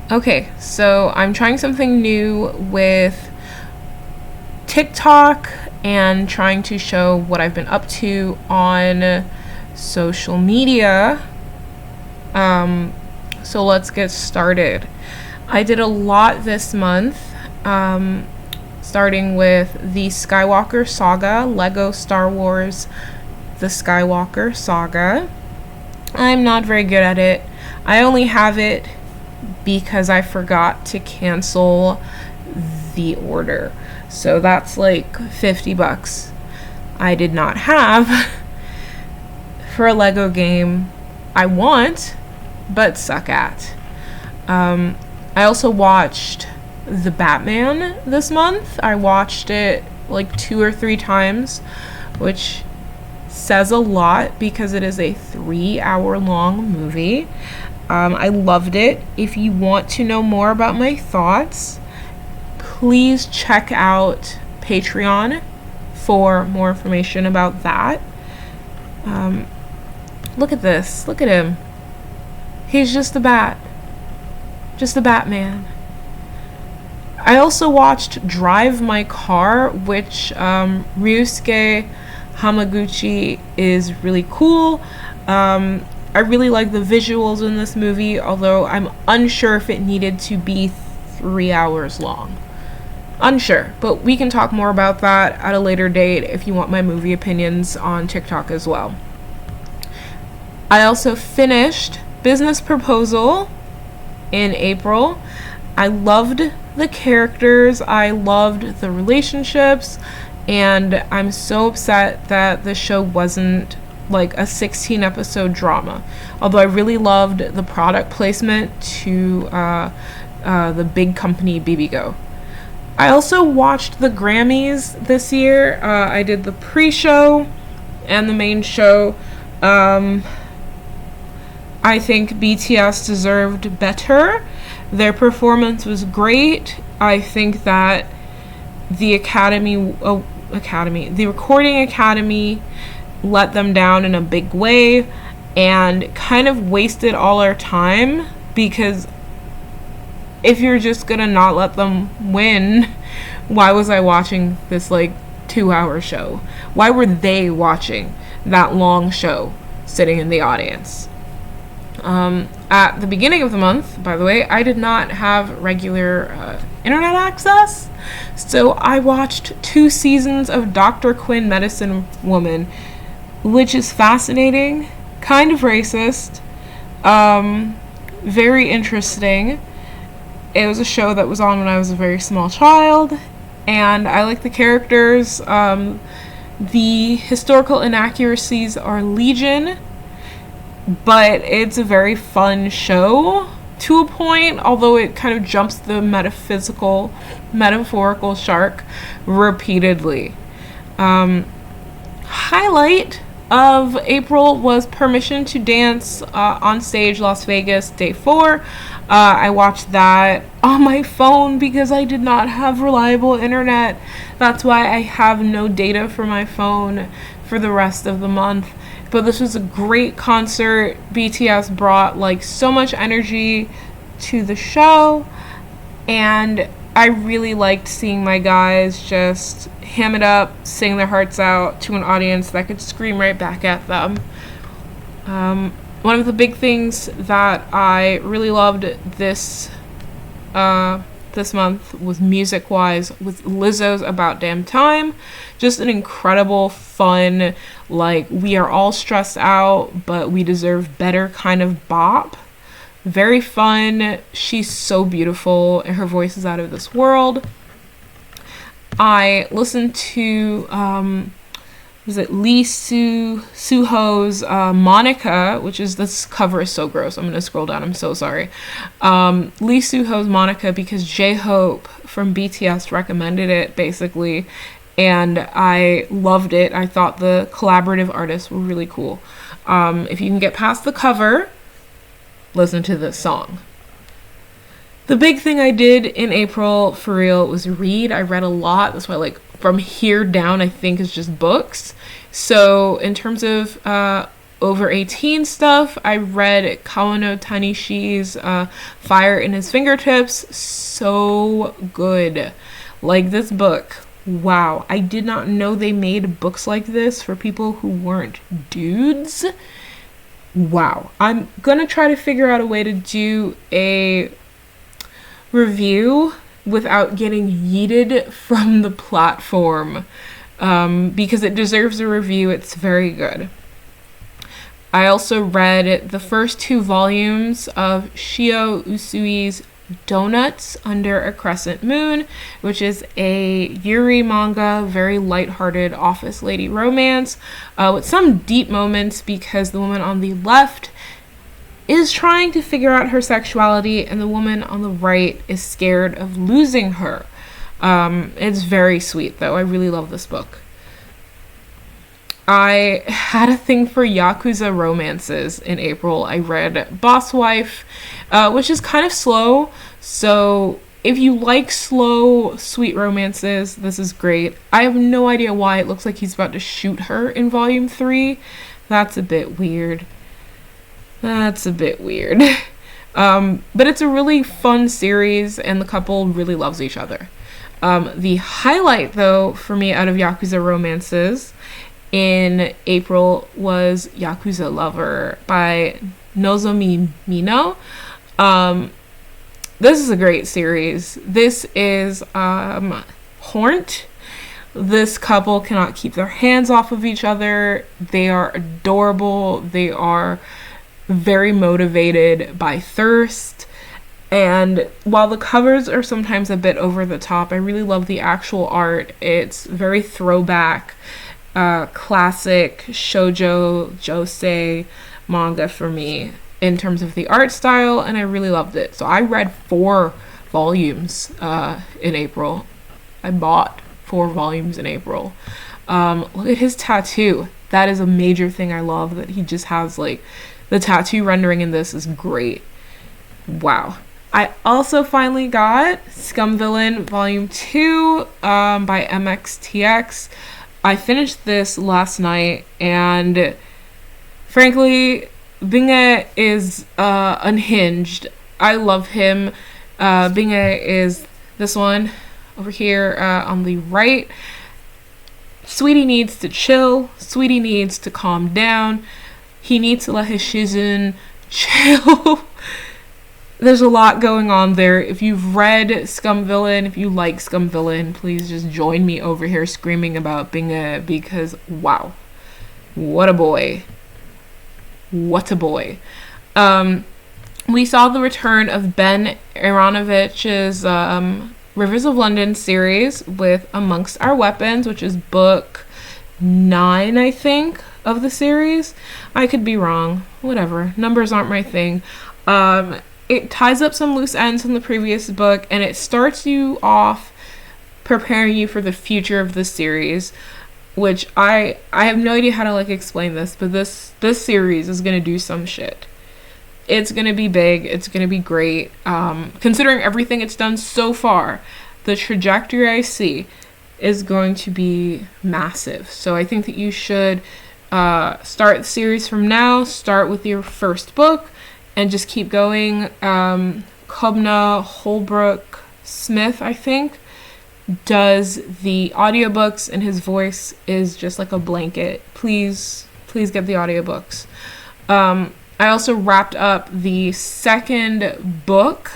Okay, so I'm trying something new with TikTok and trying to show what I've been up to on social media. So let's get started. I did a lot this month, starting with the Skywalker Saga, Lego Star Wars, the Skywalker Saga. I'm not very good at it. I only have it because I forgot to cancel the order. So that's like $50 I did not have for a Lego game I want, but suck at. I also watched The Batman this month. I watched it like 2 or 3 times, which says a lot because it is a 3-hour long movie. I loved it. If you want to know more about my thoughts, please check out Patreon for more information about that. Look at this. Look at him. He's just a bat. Just a Batman. I also watched Drive My Car, which Ryusuke Hamaguchi is really cool. I really like the visuals in this movie, although I'm unsure if it needed to be 3 hours long. Unsure, but we can talk more about that at a later date if you want my movie opinions on TikTok as well. I also finished Business Proposal in April. I loved the characters, I loved the relationships, and I'm so upset that the show wasn't like a 16 episode drama. Although I really loved the product placement to the big company Bibigo. I also watched the Grammys this year. I did the pre-show and the main show. I think BTS deserved better. Their performance was great. I think that the the Recording Academy let them down in a big way and kind of wasted all our time, because if you're just gonna not let them win, why was I watching this like 2-hour show? Why were they watching that long show sitting in the audience? At the beginning of the month, by the way, I did not have regular internet access, so I watched 2 seasons of Dr. Quinn Medicine Woman, which is fascinating, kind of racist, very interesting. It was a show that was on when I was a very small child, and I like the characters. The historical inaccuracies are legion, but it's a very fun show to a point, although it kind of jumps the metaphorical shark repeatedly. Highlight of April was Permission to Dance on Stage Las Vegas Day 4. I watched that on my phone because I did not have reliable internet. That's why I have no data for my phone for the rest of the month. But this was a great concert. BTS brought like so much energy to the show, and I really liked seeing my guys just ham it up, sing their hearts out to an audience that could scream right back at them. One of the big things that I really loved this month was music-wise with Lizzo's About Damn Time. Just an incredible, fun, like, we are all stressed out, but we deserve better kind of bop. Very fun. She's so beautiful, and her voice is out of this world. I listened to, Lee Suho's Monica, which is, this cover is so gross. I'm going to scroll down. I'm so sorry. Lee Suho's Monica, because J-Hope from BTS recommended it, basically, and I loved it. I thought the collaborative artists were really cool. If you can get past the cover, listen to this song. The big thing I did in April, for real, was read. I read a lot. That's why, like, from here down, I think is just books. So in terms of over 18 stuff. I read Kawano Tanishi's Fire in His Fingertips. So good. Like, this book, wow. I did not know they made books like this for people who weren't dudes. Wow. I'm gonna try to figure out a way to do a review without getting yeeted from the platform, because it deserves a review. It's very good. I also read the first 2 volumes of Shio Usui's Donuts Under a Crescent Moon, which is a Yuri manga, very lighthearted office lady romance, with some deep moments because the woman on the left is trying to figure out her sexuality and the woman on the right is scared of losing her. It's very sweet, though. I really love this book. I had a thing for Yakuza romances in April. I read Boss Wife, which is kind of slow, so if you like slow, sweet romances, this is great. I have no idea why it looks like he's about to shoot her in volume 3. That's a bit weird. But it's a really fun series, and the couple really loves each other. The highlight, though, for me out of Yakuza romances in April was Yakuza Lover by Nozomi Mino. This is a great series. This is Hornt. This couple cannot keep their hands off of each other. They are adorable. They are very motivated by thirst. And while the covers are sometimes a bit over the top, I really love the actual art. It's very throwback, classic shoujo josei manga for me in terms of the art style, and I really loved it. So I read 4 volumes in April. I bought 4 volumes in April. Look at his tattoo. That is a major thing I love, that he just has, like, the tattoo rendering in this is great. Wow. I also finally got Scum Villain Volume 2 by MXTX. I finished this last night, and frankly, Binge is unhinged. I love him. Binge is this one over here on the right. Sweetie needs to chill. Sweetie needs to calm down. He needs to let his shizun chill. There's a lot going on there. If you've read Scum Villain, if you like Scum Villain, please just join me over here screaming about Binge, because wow, what a boy. What a boy. We saw the return of Ben Aronovich's Rivers of London series with Amongst Our Weapons, which is book 9, I think, of the series. I could be wrong. Whatever. Numbers aren't my thing. It ties up some loose ends from the previous book, and it starts you off preparing you for the future of the series, which I have no idea how to, like, explain this, but this series is going to do some shit. It's going to be big. It's going to be great. Considering everything it's done so far, the trajectory I see is going to be massive. So I think that you should start the series from now, start with your first book, and just keep going. Kobna Holbrook Smith, I think, does the audiobooks, and his voice is just like a blanket. Please get the audiobooks. I also wrapped up the second book,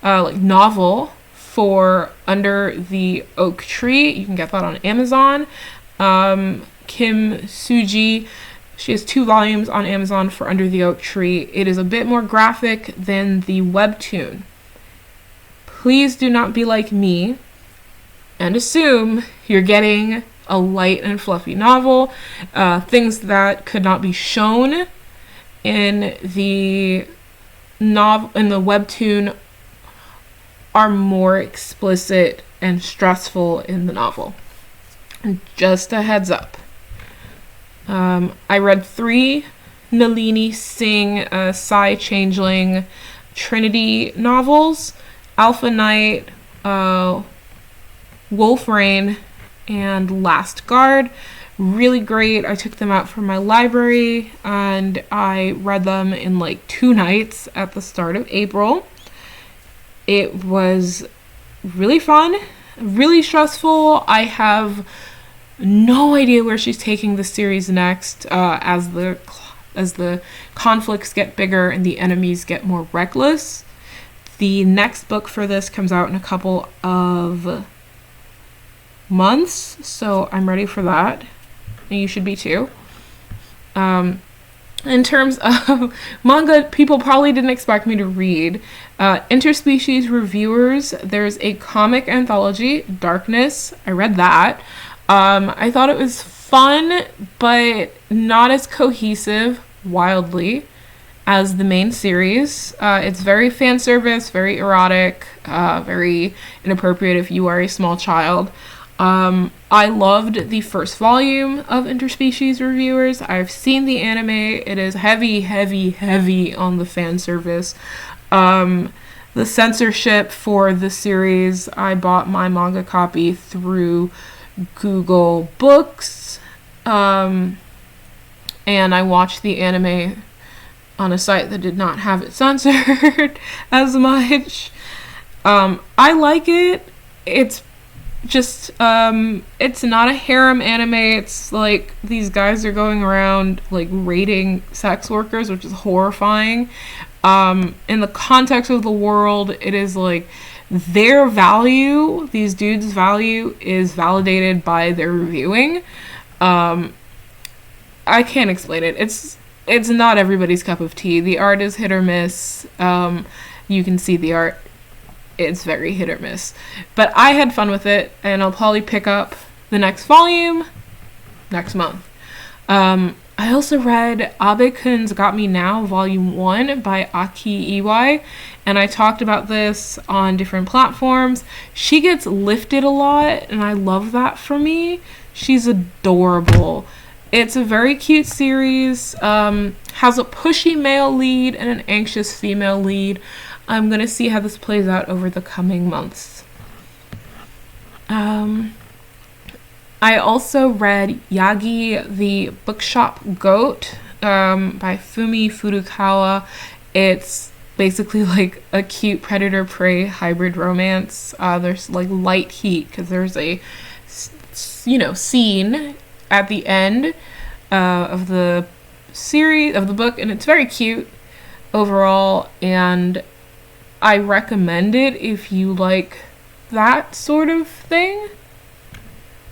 novel, for Under the Oak Tree. You can get that on Amazon. Kim Suji, she has 2 volumes on Amazon for Under the Oak Tree. It is a bit more graphic than the webtoon. Please do not be like me and assume you're getting a light and fluffy novel. Things that could not be shown in the webtoon are more explicit and stressful in the novel. Just a heads up. I read 3 Nalini Singh Psy Changeling Trinity novels: Alpha Knight, Wolf Rain, and Last Guard. Really great. I took them out from my library and I read them in like 2 nights at the start of April. It was really fun, really stressful. I have no idea where she's taking the series next, as the conflicts get bigger and the enemies get more reckless. The next book for this comes out in a couple of months, so I'm ready for that. And you should be too. In terms of manga people probably didn't expect me to read, Interspecies Reviewers, there's a comic anthology, Darkness. I read that. I thought it was fun, but not as cohesive, wildly, as the main series. It's very fan service, very erotic, very inappropriate if you are a small child. I loved the first volume of Interspecies Reviewers. I've seen the anime. It is heavy, heavy, heavy on the fan service. The censorship for the series, I bought my manga copy through Google Books, and I watched the anime on a site that did not have it censored as much. I like it. It's just, it's not a harem anime. It's like these guys are going around like raiding sex workers, which is horrifying. In the context of the world, it is like their value, these dudes' value, is validated by their reviewing. I can't explain it. It's not everybody's cup of tea. The art is hit or miss. You can see the art. It's very hit or miss. But I had fun with it, and I'll probably pick up the next volume next month. I also read Abe-kun's Got Me Now, Volume 1 by Aki Iwai, and I talked about this on different platforms. She gets lifted a lot, and I love that for me. She's adorable. It's a very cute series, has a pushy male lead and an anxious female lead. I'm going to see how this plays out over the coming months. I also read Yagi, the Bookshop Goat, by Fumi Furukawa. It's basically like a cute predator-prey hybrid romance. There's like light heat because there's a, scene at the end of the series, of the book, and it's very cute overall, and I recommend it if you like that sort of thing.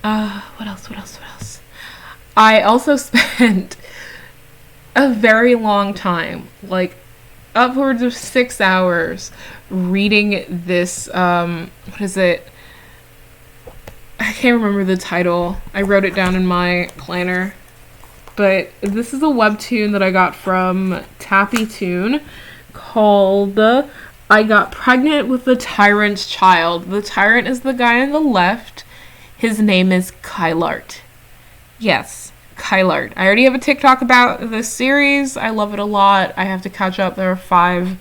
What else? I also spent a very long time, like upwards of 6 hours, reading this, what is it? I can't remember the title. I wrote it down in my planner. But this is a webtoon that I got from Tappy Toon called I Got Pregnant with the Tyrant's Child. The tyrant is the guy on the left. His name is Kylart. Yes, Kylart. I already have a TikTok about this series. I love it a lot. I have to catch up. There are 5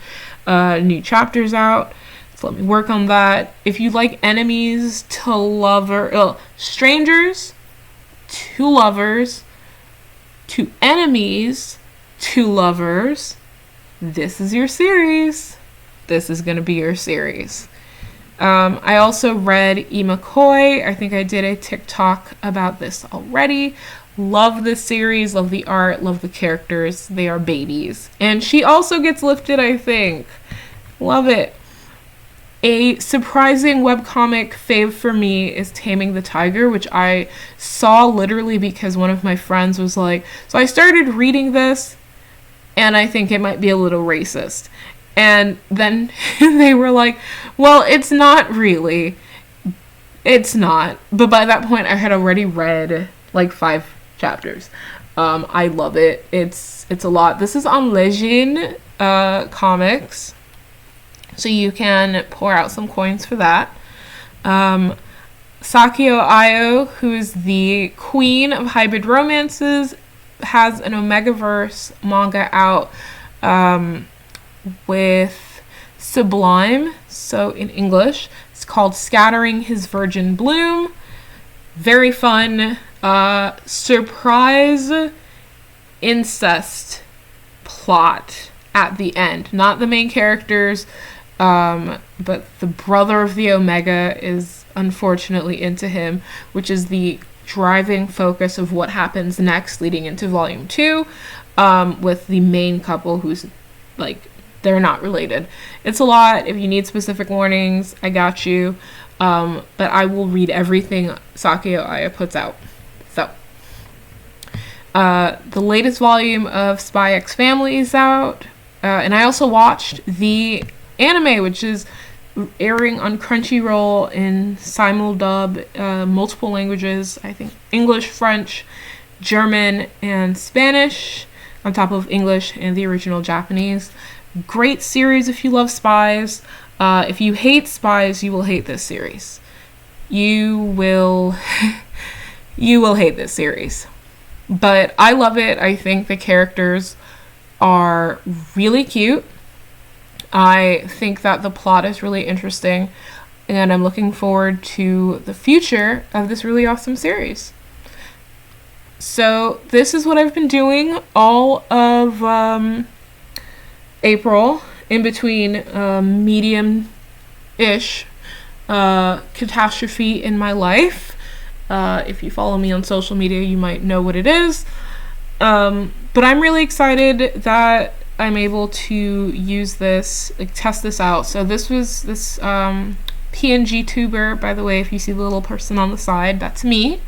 new chapters out. So let me work on that. If you like enemies to strangers to lovers to enemies to lovers, this is your series. This is going to be your series. I also read McCoy. I think I did a TikTok about this already. Love this series, love the art, love the characters. They are babies. And she also gets lifted, I think. Love it. A surprising webcomic fave for me is Taming the Tiger, which I saw literally because one of my friends was like, so I started reading this, and I think it might be a little racist. And then they were like, well, it's not really. It's not. But by that point, I had already read like 5 chapters. I love it. It's a lot. This is on Legend Comics. So you can pour out some coins for that. Sakuya Io, who is the queen of hybrid romances, has an Omegaverse manga out with Sublime. So in English, it's called Scattering His Virgin Bloom. Very fun, surprise incest plot at the end. Not the main characters, but the brother of the Omega is unfortunately into him, which is the driving focus of what happens next leading into volume 2, with the main couple who's like, they're not related. It's a lot. If you need specific warnings, I got you. But I will read everything Sakuya Io puts out. So, the latest volume of Spy X Family is out. And I also watched the anime, which is airing on Crunchyroll in simuldub, multiple languages. I think English, French, German, and Spanish, on top of English and the original Japanese. Great series if you love spies. If you hate spies, you will hate this series. You will hate this series. But I love it. I think the characters are really cute. I think that the plot is really interesting, and I'm looking forward to the future of this really awesome series. So this is what I've been doing all of April, in between medium-ish catastrophe in my life. If you follow me on social media, you might know what it is. But I'm really excited that I'm able to use this, like, test this out. So this was this PNGTuber, by the way, if you see the little person on the side, that's me.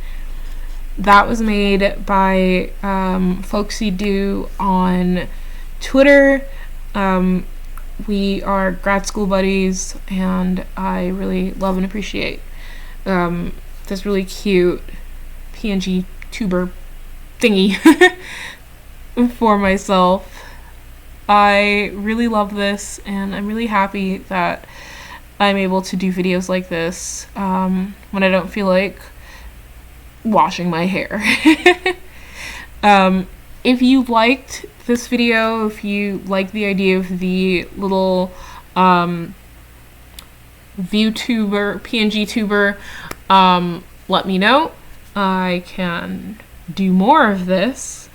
That was made by Folksy Do on Twitter. We are grad school buddies, and I really love and appreciate this really cute PNGTuber thingy for myself. I really love this, and I'm really happy that I'm able to do videos like this when I don't feel like washing my hair. If you liked this video, if you like the idea of the little VTuber, PNGTuber, let me know. I can do more of this.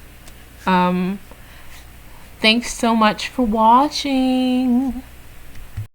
Thanks so much for watching.